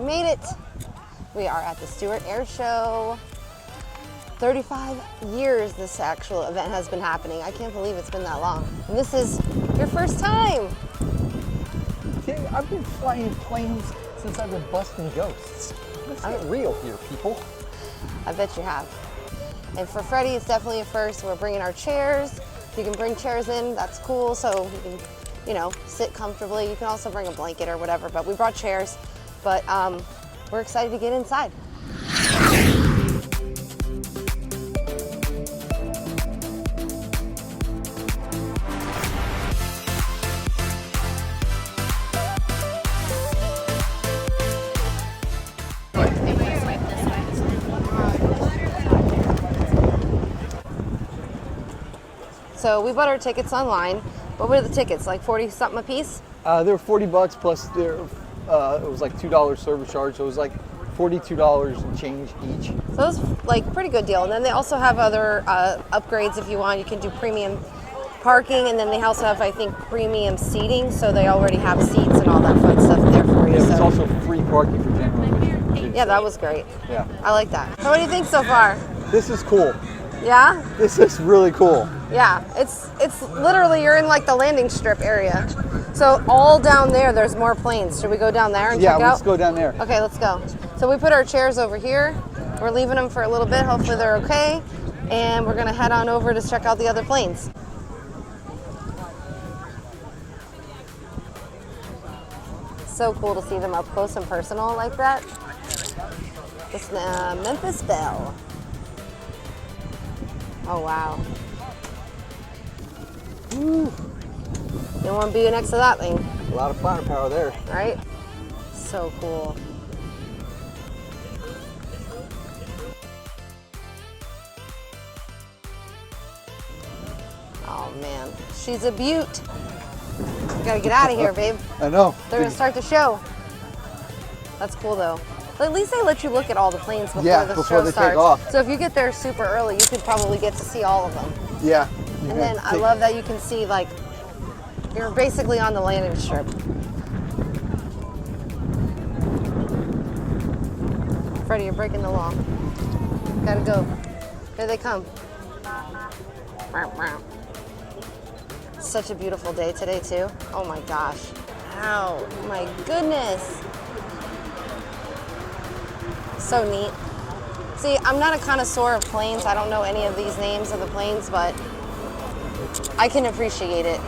made it. We are at the Stuart Air Show. 35 years this actual event has been happening. I can't believe it's been that long. And this is your first time. Yeah, I've been flying planes since I've been busting ghosts. Let's get real here, people. I bet you have. And for Freddy, it's definitely a first. We're bringing our chairs. You can bring chairs in, that's cool. So you can, you know, sit comfortably. You can also bring a blanket or whatever, but we brought chairs. But we're excited to get inside. So we bought our tickets online. What were the tickets, like 40 something a piece? They were $40 plus it was like $2 service charge, so it was like $42 and change each. So that was like pretty good deal. And then they also have other upgrades if you want. You can do premium parking, and then they also have, I think, premium seating. So they already have seats and all that fun stuff there for you. Yeah, so. it's also free parking for general admission. Yeah, that was great. Yeah. I like that. So what do you think so far? This is cool. Yeah? This is really cool. Yeah, it's literally, you're in like the landing strip area. So all down there's more planes. Should we go down there and check out? Yeah, let's go down there. Okay, let's go. So we put our chairs over here. We're leaving them for a little bit. Hopefully they're okay. And we're gonna head on over to check out the other planes. So cool to see them up close and personal like that. This Memphis Belle. Oh, wow. Ooh. You don't want to be next to that thing. A lot of firepower there. Right? So cool. Oh, man. She's a beaut. We gotta get out of here, babe. I know. They're gonna start the show. That's cool, though. At least they let you look at all the planes before the show starts. Take off. So if you get there super early, you could probably get to see all of them. Yeah. And then I love that you can see, like, you're basically on the landing strip. Freddy, you're breaking the law. Gotta go. Here they come. Such a beautiful day today, too. Oh my gosh. Ow, my goodness. So neat. See, I'm not a connoisseur of planes. I don't know any of these names of the planes, but I can appreciate it.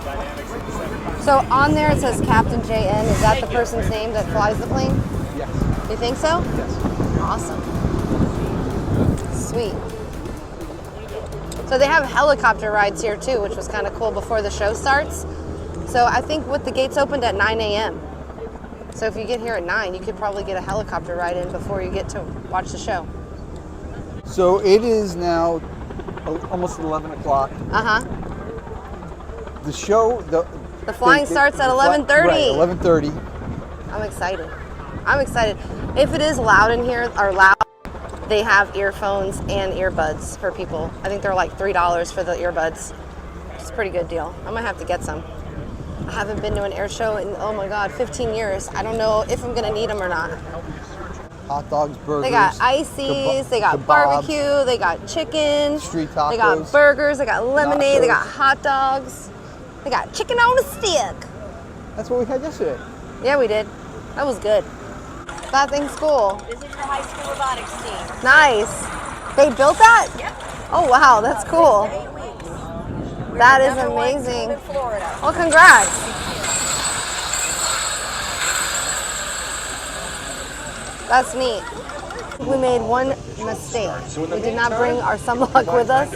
So on there it says Captain JN. Is that the person's name that flies the plane? Yes. You think so? Yes. Awesome. Sweet. So they have helicopter rides here too, which was kind of cool before the show starts. So I think with the gates opened at 9 a.m. So if you get here at 9, you could probably get a helicopter ride in before you get to watch the show. So it is now almost 11 o'clock. Uh-huh. The show, the flying starts at 11:30. Right, 11:30. I'm excited. I'm excited. If it is loud in here, or loud, they have earphones and earbuds for people. I think they're like $3 for the earbuds. It's a pretty good deal. I might have to get some. I haven't been to an air show in, oh my God, 15 years. I don't know if I'm gonna need them or not. Hot dogs, burgers. They got ices, they got barbecue, they got chicken. Street tacos. They got burgers, they got lemonade, nachos. they got hot dogs. They got chicken on a stick. That's what we had yesterday. Yeah, we did. That was good. That thing's cool. This is your high school robotics team. Nice. They built that? Yep. Oh, wow, that's cool. 8 weeks. That is Number one amazing. team in Florida. Well, congrats. That's neat. We made one mistake. We did not bring our sunblock with us.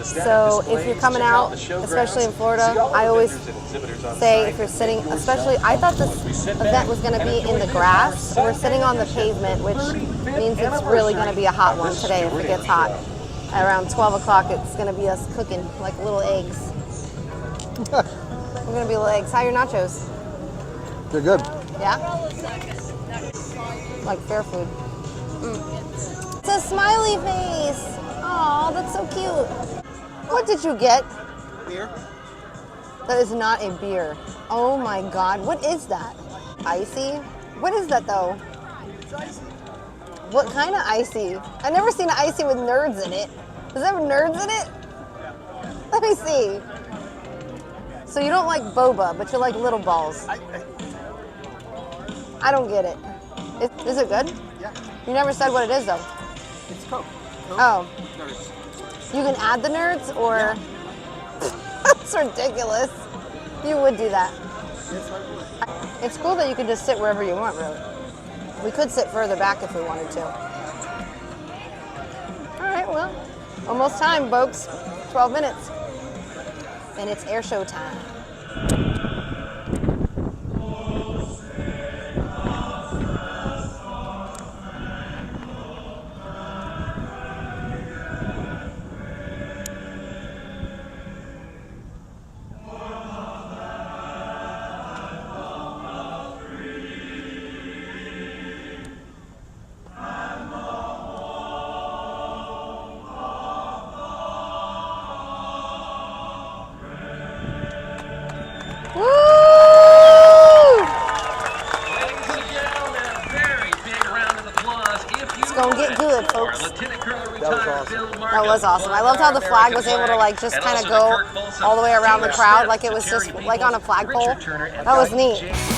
So if you're coming out, especially in Florida, I always say if you're sitting, especially, I thought this event was going to be in the grass. We're sitting on the pavement, which means it's really going to be a hot one today if it gets hot. Around 12 o'clock, it's going to be us cooking like little eggs. We're going to be little eggs. How are your nachos? They're good. Yeah? Like fair food. It's a smiley face. Oh, that's so cute. What did you get? Beer. That is not a beer. Oh my God, what is that? Icy? What is that though? It's icy. What kind of icy? I've never seen an icy with nerds in it. Does it have nerds in it? Let me see. So you don't like boba, but you like little balls. I don't get it. Is it good? Yeah. You never said what it is, though. It's Coke. Oh. Nerds. You can add the nerds, or... Yeah. That's ridiculous. You would do that. It's like It's cool that you can just sit wherever you want, really. We could sit further back if we wanted to. All right, well, almost time, folks. 12 minutes. And it's air show time. Woo! Ladies and gentlemen, a very big round of applause. It's gonna get good, folks. Lieutenant Colonel That was retired awesome. Bill That Markham, was awesome. I loved how the flag was able to like just and kind of also go to Kirk Folsom, all the way around the Stuart crowd Smith, like it was Terry just like on a Peoples, flagpole. Richard Turner, and That was Guy neat. James.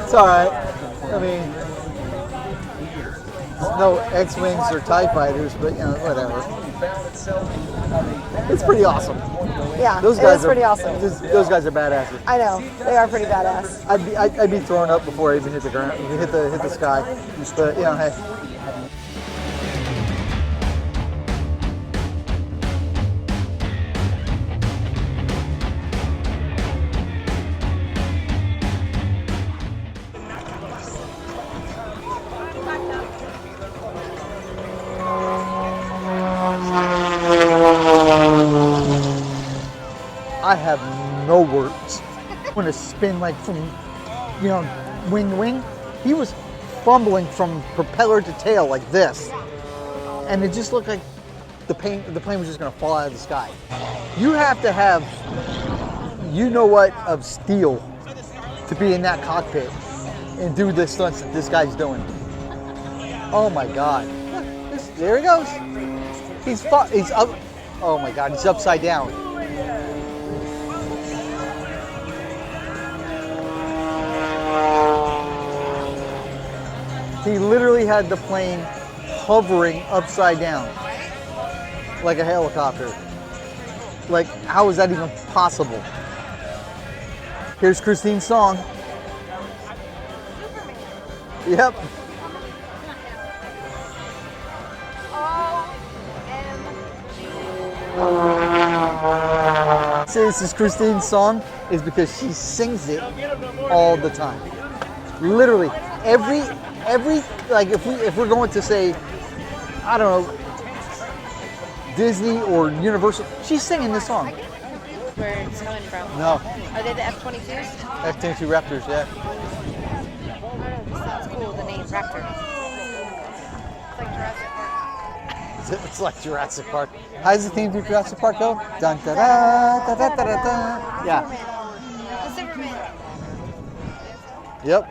It's all right. I mean, it's no X-Wings or TIE fighters, but, you know, whatever. It's pretty awesome. Yeah, Those it guys is pretty are, awesome. Those guys are badasses. I know they are pretty badass. I'd be thrown up before I even hit the ground, hit the sky. But, you know, hey. I have no words. I'm gonna spin like from, you know, wing to wing. He was fumbling from propeller to tail like this, and it just looked like the plane was just gonna fall out of the sky. You have to have, you know what, of steel to be in that cockpit and do the stunts that this guy's doing. Oh my God! There he goes. He's up. Oh my God! He's upside down. He literally had the plane hovering upside down like a helicopter. Like, how is that even possible? Here's Christine's song. Yep. Say this is Christine's song is because she sings it all the time. Literally every like if we're going to say, I don't know, Disney or Universal, she's singing this song. Where it's coming from. No. Are they the F-22s? F-22 Raptors, yeah. This sounds cool, the name Raptor. It's like Jurassic Park. It's like Jurassic Park. How does the theme to Jurassic Park go? Dun da da da da da da da. Yeah. The Superman. Yep.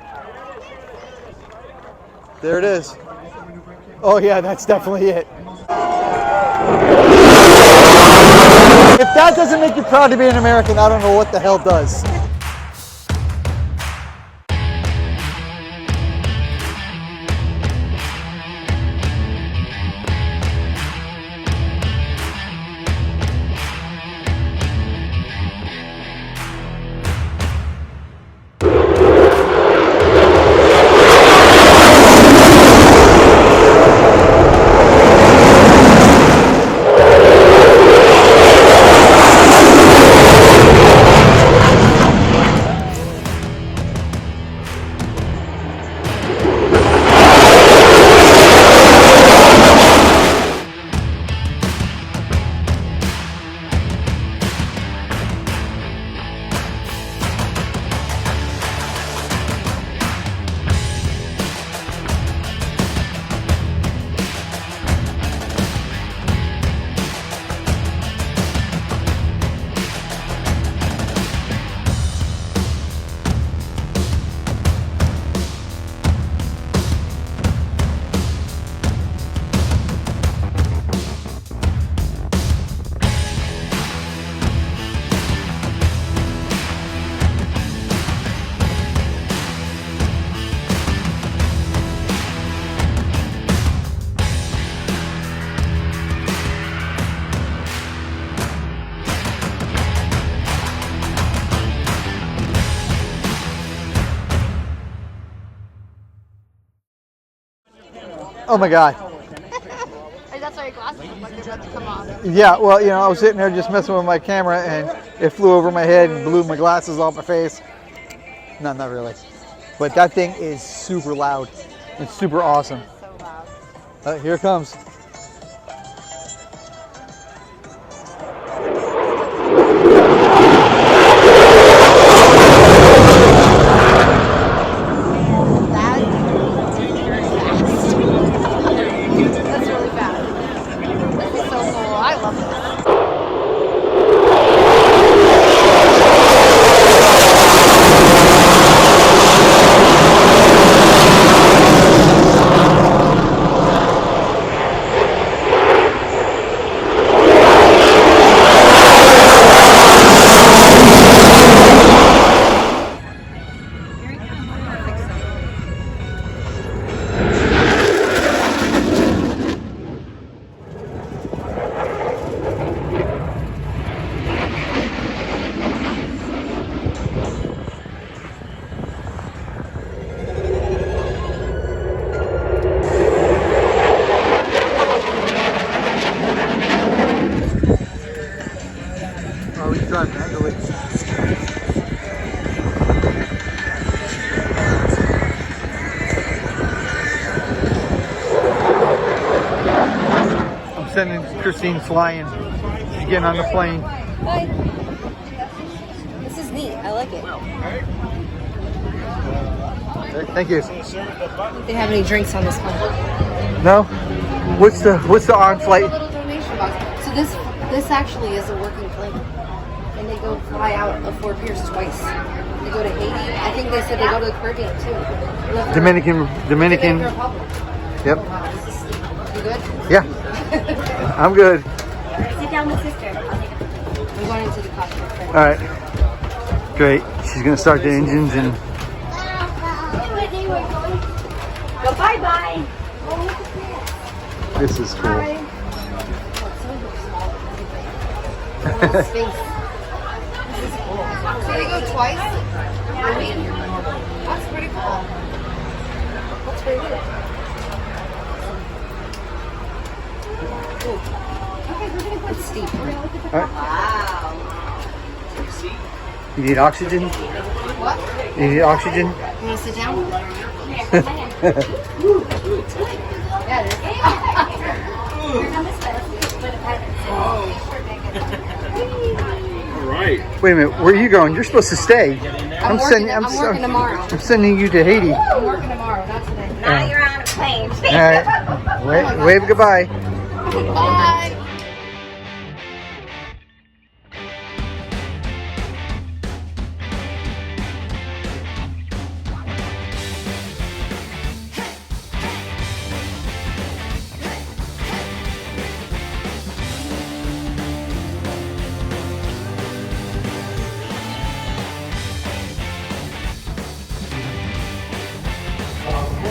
There it is. Oh yeah, that's definitely it. If that doesn't make you proud to be an American, I don't know what the hell does. Oh my God. That's why your glasses look like they're about to come off. Yeah, well, you know, I was sitting there just messing with my camera and it flew over my head and blew my glasses off my face. No, not really. But that thing is super loud. It's super awesome. So loud. Here it comes. Sending Christine flying. She's getting on the plane. Bye. This is neat. I like it. Okay, thank you. They have any drinks on this one? No. What's the on-flight? Little donation box. So this actually is a working plane, and they go fly out of Fort Pierce twice. They go to Haiti. I think they said they go to the Caribbean too. Dominican. Republic. Yep. You good? Yeah. I'm good. Sit down with sister. I'm going into the cockpit. All right. Great. She's gonna start the engines and. Go bye-bye. This is cool. Space. This is cool. So they go twice a week? That's pretty cool. It's pretty good. It's steep. Wow. You need oxygen? What? You need oxygen? You want to sit down? Yeah, it is. All right. Wait a minute, where are you going? You're supposed to stay. I'm working tomorrow. I'm sending you to Haiti. I'm working tomorrow, not today. Now you're on a plane. All right. Wave goodbye. Bye.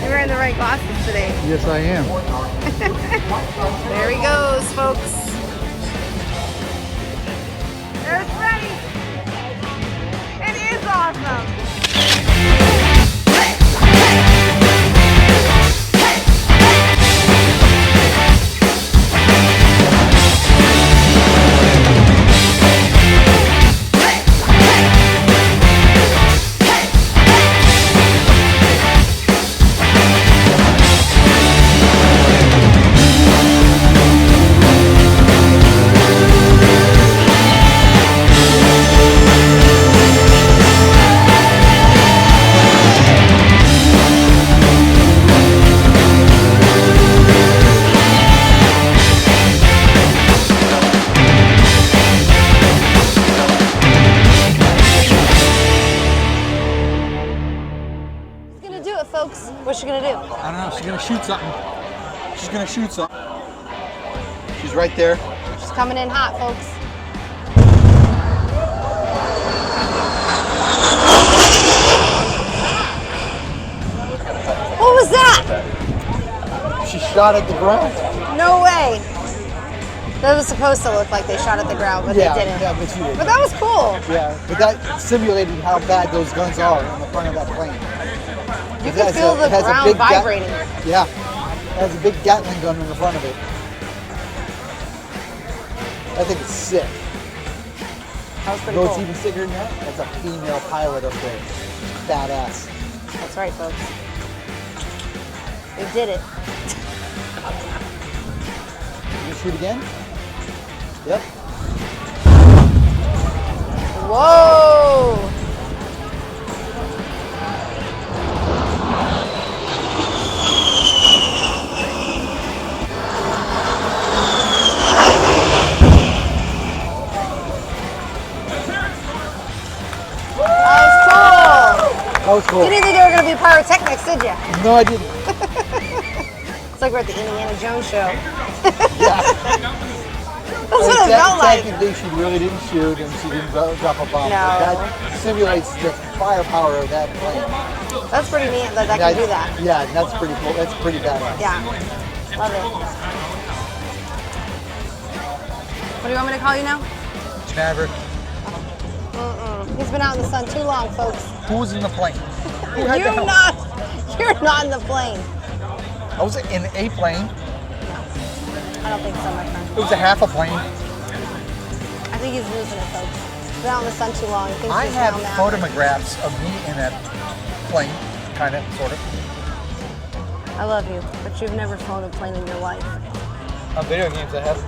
You're wearing the right glasses today. Yes, I am. There he goes, folks. There's Freddy. It is awesome. Folks, what's she gonna do? I don't know. She's gonna shoot something. She's gonna shoot something. She's right there. She's coming in hot, folks. What was that? She shot at the ground. No way. That was supposed to look like they shot at the ground, but they didn't. Yeah, but she did. But that was cool. Yeah, but that simulated how bad those guns are on the front of that plane. You can feel the ground vibrating. Yeah, it has a big Gatling gun in the front of it. I think it's sick. That was pretty Though cool. it's even sicker than that, that's a female pilot up there. Badass. That's right, folks. They did it. You shoot again? Yep. Whoa! That was cool. You didn't think they were going to be pyrotechnics, did you? No, I didn't. It's like we're at the Indiana Jones show. Yeah. That's what it felt like. Technically, she really didn't shoot and she didn't drop a bomb. No. That simulates the firepower of that plane. That's pretty neat that can do that. Yeah, that's pretty cool. That's pretty badass. Yeah. Love it. What do you want me to call you now? Maverick. He's been out in the sun too long, folks. Who was in the plane? You're not in the plane. I was in a plane. I don't think so, my friend. It was a half a plane. I think he's losing it, folks. He's been out in the sun too long. He thinks I he's have now mad. photographs of me in that plane, kind of, sort of. I love you, but you've never flown a plane in your life. On video games, I have.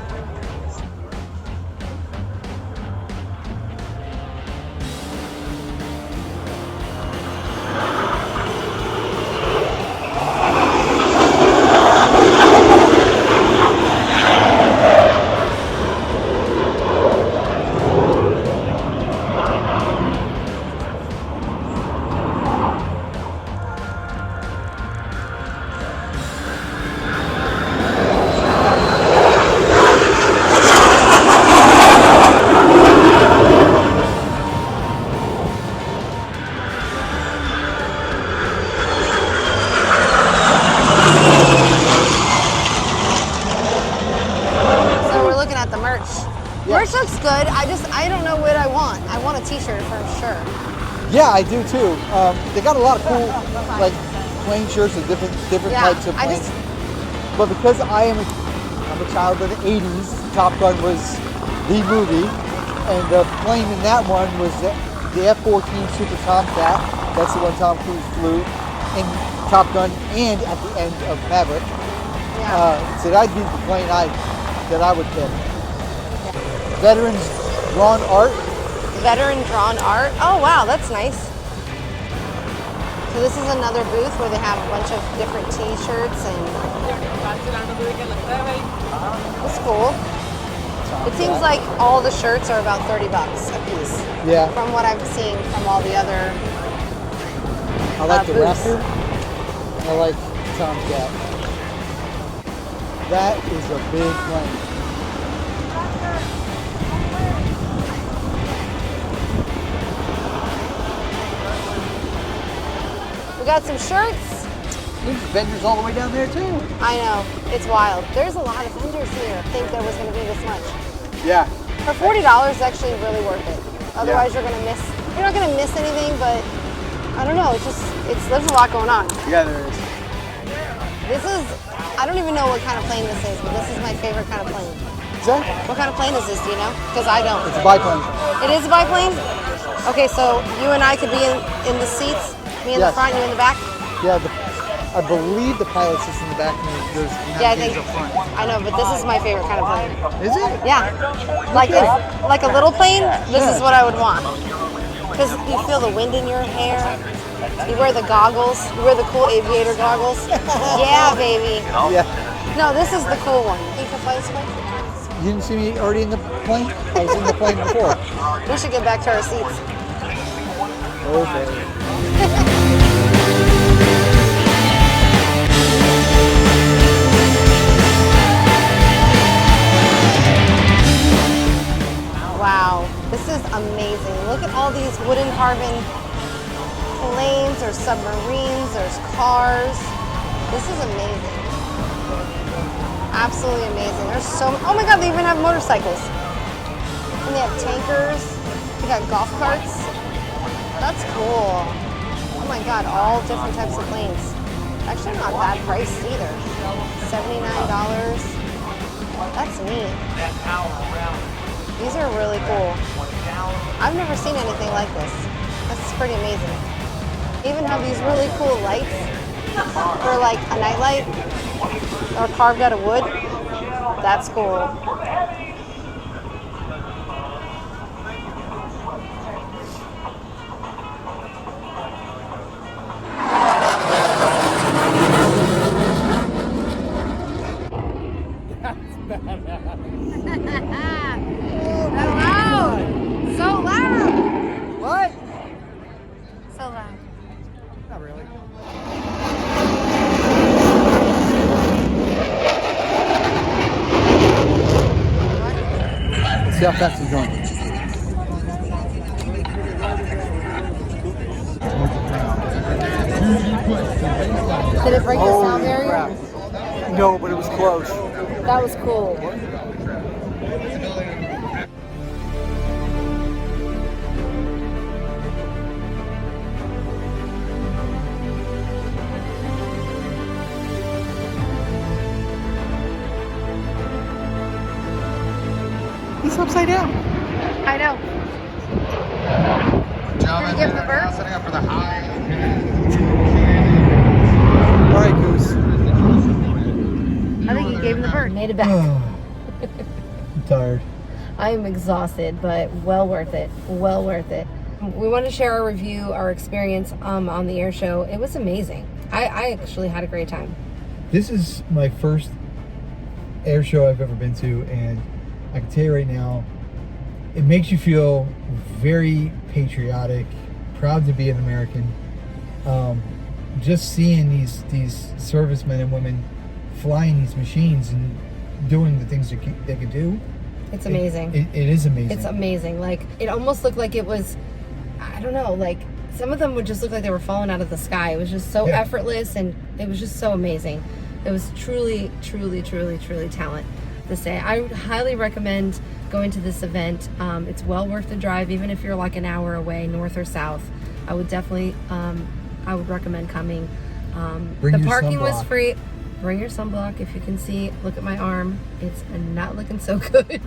Merch looks good. I don't know what I want. I want a t-shirt for sure. Yeah, I do too. They got a lot of cool, like, plane shirts with different Yeah, types of planes. But because I'm a child of the 80s, Top Gun was the movie, and the plane in that one was the F-14 Super Tomcat. That's the one Tom Cruise flew in Top Gun and at the end of Maverick. So that'd be the plane that I would pick. Veterans drawn art. Veteran drawn art. Oh wow, that's nice. So this is another booth where they have a bunch of different T-shirts and it's cool. It seems like all the shirts are about $30 a piece. Yeah. From what I've seen from all the other I like the booths. Raptor. I like Tomcat. That is a big plane. We got some shirts. There's vendors all the way down there too. I know, it's wild. There's a lot of vendors here. I think there was going to be this much. Yeah. For $40, it's actually really worth it. Otherwise, you're not going to miss anything, but I don't know. There's a lot going on. Yeah, there is. I don't even know what kind of plane this is, but this is my favorite kind of plane. Is that? What kind of plane is this, do you know? Because I don't. It's a biplane. It is a biplane? Okay, so you and I could be in the seats, me in the Yes. front, you in the back? Yeah, I believe the pilot sits in the back and there's Yeah, I navigators think, up front. I know, but this is my favorite kind of plane. Is it? Yeah, like a little plane, this is what I would want. Because you feel the wind in your hair, you wear the goggles, you wear the cool aviator goggles. Yeah, baby. Yeah. No, this is the cool one. You can fly this way? You didn't see me already in the plane? I was in the plane before. We should get back to our seats. Okay. Wow, this is amazing. Look at all these wooden carbon planes, there's submarines, there's cars. This is amazing. Absolutely amazing. There's oh my God, they even have motorcycles. And they have tankers. They got golf carts. That's cool. Oh my God, all different types of planes. Actually not bad price either. $79. That's neat. These are really cool. I've never seen anything like this. That's pretty amazing. They even have these really cool lights for like a night light or carved out of wood. That's cool. So loud! What? So loud. Not really. Let's see how fast he's going. Did it break the sound barrier? Crap. No, but it was close. That was cool. He's upside down. I know. Did you give him the bird? Setting up for the high. All right, Goose. I think you gave him the bird. Made it back. I'm tired. I am exhausted, but well worth it. Well worth it. We want to share our review, our experience on the air show. It was amazing. I actually had a great time. This is my first air show I've ever been to, and I can tell you right now, it makes you feel very patriotic, proud to be an American. Just seeing these servicemen and women flying these machines and doing the things they can do. It's amazing. It is amazing. It's amazing. Like, it almost looked like it was, I don't know, like some of them would just look like they were falling out of the sky. It was just so effortless, and it was just so amazing. It was truly, truly, truly, truly talent this day. I would highly recommend going to this event. It's well worth the drive, even if you're like an hour away, north or south. I would definitely, I would recommend coming. Bring The your parking was sunblock. free. Bring your sunblock. If you can see, look at my arm. It's not looking so good.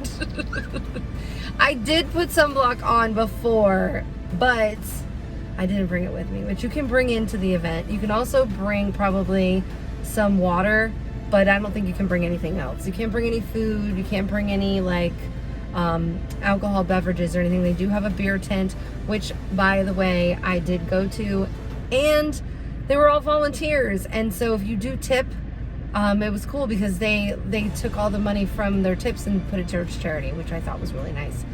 I did put sunblock on before, but I didn't bring it with me, which you can bring into the event. You can also bring probably some water, but I don't think you can bring anything else. You can't bring any food. You can't bring any like alcohol beverages or anything. They do have a beer tent, which by the way, I did go to, and they were all volunteers. And so if you do tip, it was cool because they took all the money from their tips and put it towards charity, which I thought was really nice.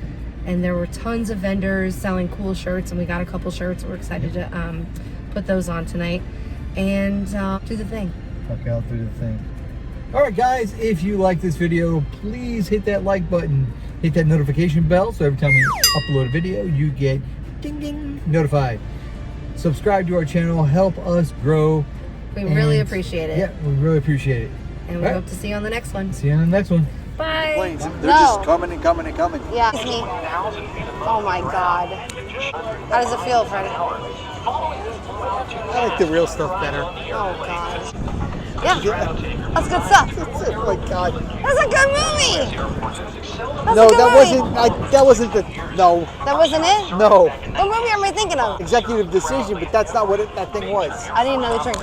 And there were tons of vendors selling cool shirts, and we got a couple shirts. We're excited to put those on tonight and do the thing. Fuck out through the thing. All right, guys, if you like this video, please hit that like button, hit that notification bell, so every time we upload a video, you get ding ding notified. Subscribe to our channel, help us grow. We really appreciate it. Yeah, we really appreciate it. And we hope to see you on the next one. See you on the next one. Bye. Planes. They're No. just coming and coming and coming. Yeah, it's me. Oh my God. How does it feel, Freddy? I like the real stuff better. Oh God. Yeah, that's good stuff. Oh my God. That's a good movie. That's No, a good that movie. wasn't the, no, That wasn't it? no. What movie am I thinking of? Executive decision, but that's not what that thing was. I need another drink.